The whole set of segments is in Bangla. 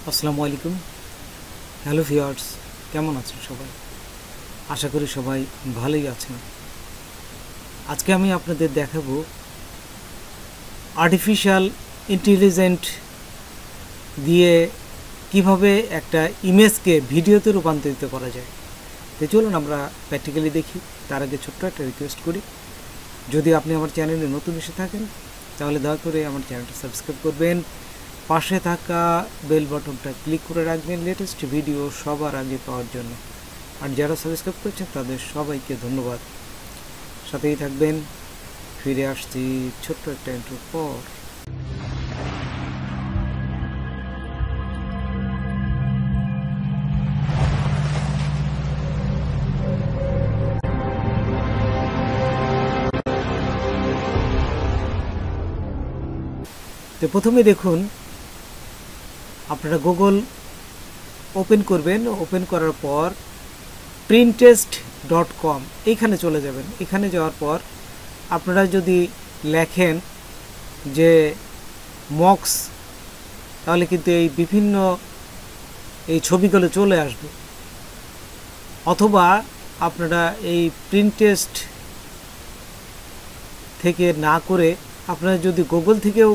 আসসালামু আলাইকুম। হ্যালো ভিউয়ার্স, কেমন আছেন সবাই? আশা করি সবাই ভালোই আছেন। আজকে আমি আপনাদের দেখাবো আর্টিফিশিয়াল ইন্টেলিজেন্ট দিয়ে কিভাবে একটা ইমেজকে ভিডিওতে রূপান্তরিত করা যায়। তো চলুন আমরা প্র্যাকটিক্যালি দেখি। তার আগে ছোট্ট একটা রিকোয়েস্ট করি, যদি আপনি আমার চ্যানেলে নতুন এসে থাকেন তাহলে দয়া করে আমার চ্যানেলটা সাবস্ক্রাইব করবেন, পাশে থাকা বেল বাটনটা ক্লিক করে রাখবেন লেটেস্ট ভিডিও সবার আগে পাওয়ার জন্য। আর যারা সাবস্ক্রাইব করেছেন তাদের সবাইকে ধন্যবাদ। সাথেই থাকবেন। ফিরে আসছি ছোট্ট একটা ইন্ট্রোর পর। তো প্রথমে দেখুন, আপনারা গুগল ওপেন করবেন। ওপেন করার পর Pinterest.com এইখানে চলে যাবেন। এখানে যাওয়ার পর আপনারা যদি লেখেন যে মক্স, তাহলে কিন্তু এই বিভিন্ন এই ছবিগুলো চলে আসবে। অথবা আপনারা এই Pinterest থেকে না করে আপনারা যদি গুগল থেকেও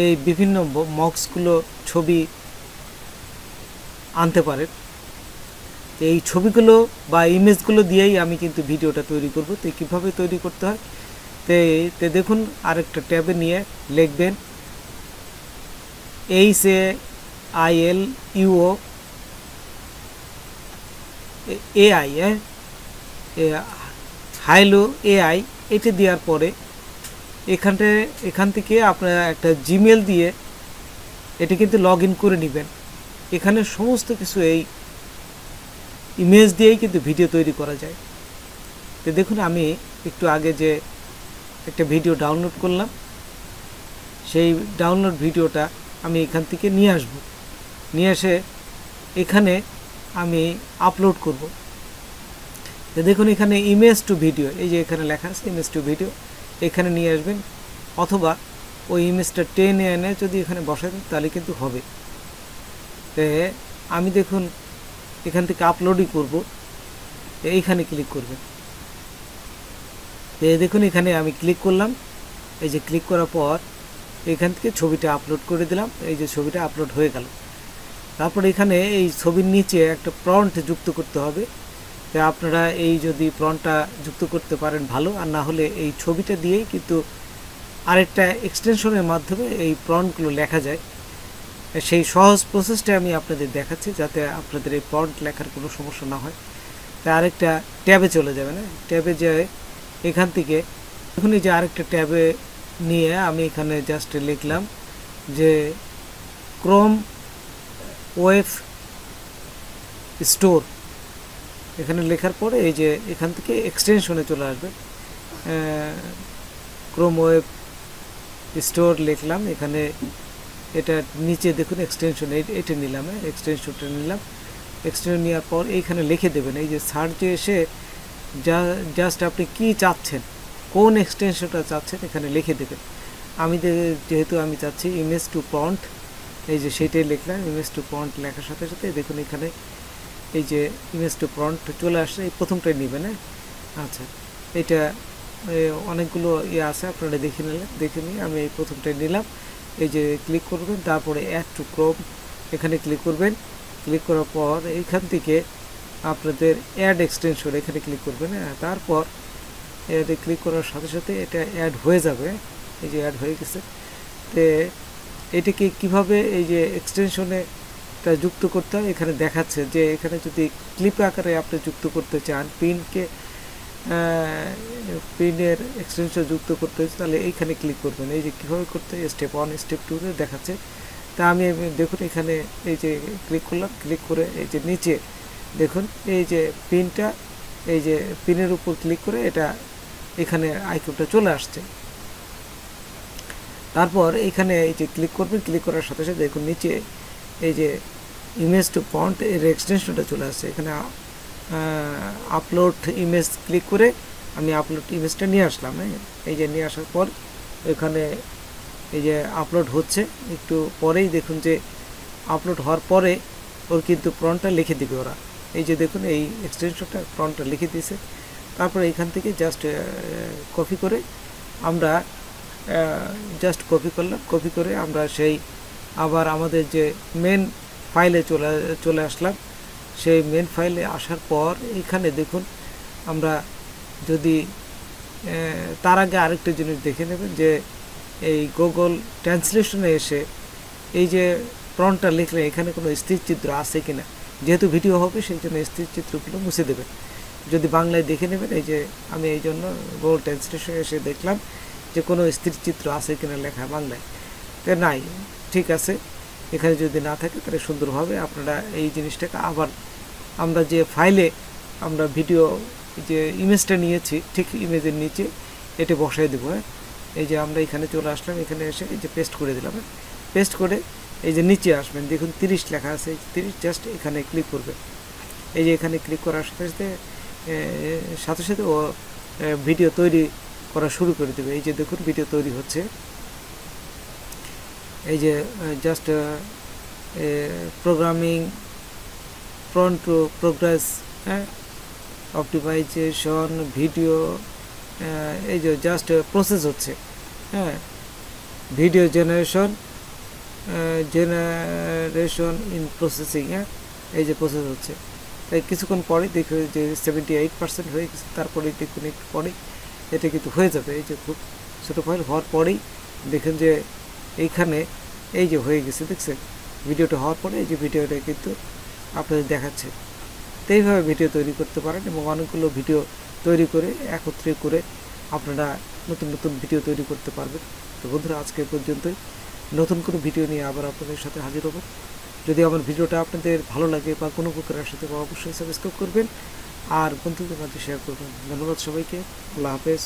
এই বিভিন্ন মক্সগুলো ছবি আনতে পারেন। এই ছবিগুলো বা ইমেজগুলো দিয়েই আমি কিন্তু ভিডিওটা তৈরি করব। তো কীভাবে তৈরি করতে হয় তো দেখুন, আরেকটা ট্যাবে নিয়ে লিখবেন HAILUO AI, হাইলো AI। এটা দেওয়ার পরে এখান থেকে আপনারা একটা জিমেল দিয়ে এটা কিন্তু লগ ইন করে নেবেন। এখানে সমস্ত কিছু এই ইমেজ দিয়েই কিন্তু ভিডিও তৈরি করা যায়। তো দেখুন, আমি একটু আগে যে একটা ভিডিও ডাউনলোড করলাম, সেই ডাউনলোড ভিডিওটা আমি এখান থেকে নিয়ে আসব। নিয়ে এসে এখানে আমি আপলোড করব। তো দেখুন, এখানে ইমেজ টু ভিডিও, এই যে এখানে লেখা আছে ইমেজ টু ভিডিও, এখানে নিয়ে আসবেন। অথবা ওই ইমেজটা টেনে এনে যদি এখানে বসাই দেন তাহলে কিন্তু হবে। তো আমি দেখুন এখান থেকে আপলোডই করব। এইখানে ক্লিক করবেন। দেখুন এখানে আমি ক্লিক করলাম। এই যে ক্লিক করার পর এখান থেকে ছবিটা আপলোড করে দিলাম। এই যে ছবিটা আপলোড হয়ে গেল। তারপর এখানে এই ছবির নিচে একটা প্রম্পট যুক্ত করতে হবে। তো আপনারা এই যদি প্রম্পটটা যুক্ত করতে পারেন ভালো, আর না হলে এই ছবিটা দিয়েই কিন্তু আরেকটা এক্সটেনশনের মাধ্যমে এই প্রম্পটগুলো লেখা যায়। সেই সহজ প্রসেসটা আমি আপনাদের দেখাচ্ছি, যাতে আপনাদের এই প্রম্পট লেখার কোনো সমস্যা না হয়। তাই আরেকটা ট্যাবে চলে যাবে না, ট্যাবে যেয়ে এখান থেকে এখন এই যে আরেকটা ট্যাবে নিয়ে আমি এখানে জাস্ট লিখলাম যে ক্রোম ওয়েব স্টোর। এখানে লেখার পরে এই যে এখান থেকে এক্সটেনশনে চলে আসবে, ক্রোম ওয়েব স্টোর লিখলাম। এখানে এটা নিচে দেখুন এক্সটেনশন, এটা নিলাম, এক্সটেনশনটা নিলাম। এক্সটেনশন নেওয়ার পর এইখানে লিখে দেবেন। এই যে সার্চে এসে জাস্ট আপনি কি চাচ্ছেন, কোন এক্সটেনশনটা চাচ্ছেন এখানে লিখে দেবেন। আমি যেহেতু আমি চাচ্ছি ইমেজ টু প্রম্পট, এই যে সেইটাই লিখলাম। ইমেজ টু প্রম্পট লেখার সাথে সাথে দেখুন এখানে এই যে ইমেজ টু প্রম্পট চলে আসছে। এই প্রথমটাই নেবেন। আচ্ছা, এটা অনেকগুলো আছে, আপনারা দেখে নিয়ে আমি এই প্রথমটাই নিলাম। এই যে ক্লিক করবেন, তারপরে অ্যাড টু ক্রোম এখানে ক্লিক করবেন। ক্লিক করার পর এইখান থেকে আপনাদের অ্যাড এক্সটেনশন এখানে ক্লিক করবেন। তারপর এতে ক্লিক করার সাথে সাথে এটা অ্যাড হয়ে যাবে। এই যে অ্যাড হয়ে গেছে। তো এটাকে কিভাবে এই যে এক্সটেনশনে যুক্ত করতে হয় এখানে দেখাচ্ছে যে এখানে যদি ক্লিপ আকারে আপনি যুক্ত করতে চান, পিনের এক্সটেনশন যুক্ত করতে হচ্ছে, তাহলে এইখানে ক্লিক করবেন। এই যে কীভাবে করতে হয় স্টেপ 1 স্টেপ 2 দেখাচ্ছে। তা আমি দেখুন এখানে এই যে ক্লিক করলাম। ক্লিক করে এই যে নিচে দেখুন এই যে পিনটা, এই যে পিনের উপর ক্লিক করে এটা এখানে আইকনটা চলে আসছে। তারপর এখানে এই যে ক্লিক করবেন। ক্লিক করার সাথে সাথে দেখুন নিচে এই যে ইমেজ টু প্রম্পট এর এক্সটেনশনটা চলে আসছে। এখানে আপলোড ইমেজ ক্লিক করে আমি আপলোড ইমেজটা নিয়ে আসলাম। এই যে নিয়ে আসার পর এখানে এই যে আপলোড হচ্ছে, একটু পরেই দেখুন যে আপলোড হওয়ার পরে ওর কিন্তু প্রন্টটা লিখে দিবে ওরা। এই যে দেখুন এই এক্সটেনশনটা প্রন্টটা লিখে দিয়েছে। তারপরে এখান থেকে জাস্ট কপি করে আমরা জাস্ট কপি করলাম, কপি করে আমরা সেই আবার আমাদের যে মেন ফাইলে চলে আসলাম। সেই মেন ফাইলে আসার পর এখানে দেখুন আমরা যদি তার আগে আরেকটা জিনিস দেখে নেবেন যে এই গুগল ট্রান্সলেশনে এসে এই যে প্রন্টটা লিখলে এখানে কোনো স্থির চিত্র আছে কিনা, যেহেতু ভিডিও হবে সেই জন্য স্থির চিত্রগুলো মুছে দেবেন। যদি বাংলায় দেখে নেবেন, এই যে আমি এই জন্য গুগল ট্রান্সলেশনে এসে দেখলাম যে কোনো স্থির চিত্র আছে কিনা লেখা বাংলায়, তো নাই, ঠিক আছে। এখানে যদি না থাকে তাহলে সুন্দরভাবে আপনারা এই জিনিসটাকে আবার আমরা যে ফাইলে আমরা ভিডিও যে ইমেজটা নিয়েছি ঠিক ইমেজের নিচে এটা বসাই দেবো। হ্যাঁ, এই যে আমরা এখানে চলে আসলাম, এখানে এসে এই যে পেস্ট করে দিলাম। পেস্ট করে এই যে নিচে আসবেন, দেখুন 30 লেখা আছে, 30 জাস্ট এখানে ক্লিক করবে। এই যে এখানে ক্লিক করার সাথে সাথে ও ভিডিও তৈরি করা শুরু করে দেবে। এই যে দেখুন ভিডিও তৈরি হচ্ছে। এই যে just programming front to progress, হ্যাঁ, অপটিমাইজেশন ভিডিও, এই যে জাস্ট প্রসেস হচ্ছে। হ্যাঁ, ভিডিও জেনারেশন ইন প্রসেসিং। হ্যাঁ, এই যে প্রসেস হচ্ছে, তাই কিছুক্ষণ পরে দেখবে যে 78% হয়ে গেছে। তারপরে দেখুন একটু পরে এটা কিন্তু হয়ে যাবে। এই যে খুব ছোটো ফাইল হওয়ার পরেই দেখেন যে এইখানে এই যে হয়ে গেছে, দেখছেন ভিডিওটা হওয়ার পরে এই যে ভিডিওটা কিন্তু আপনাদের দেখাচ্ছে। তো এইভাবে ভিডিও তৈরি করতে পারেন এবং অনেকগুলো ভিডিও তৈরি করে একত্রে করে আপনারা নতুন নতুন ভিডিও তৈরি করতে পারবেন। তো বন্ধুরা, আজকে পর্যন্তই। নতুন কোনো ভিডিও নিয়ে আবার আপনাদের সাথে হাজির হব। যদি আমার ভিডিওটা আপনাদের ভালো লাগে বা কোনো উপকারের সাথে বা অবশ্যই সাবস্ক্রাইব করবেন আর বন্ধুদের মাঝে শেয়ার করবেন। ধন্যবাদ সবাইকে। আল্লাহ হাফেজ।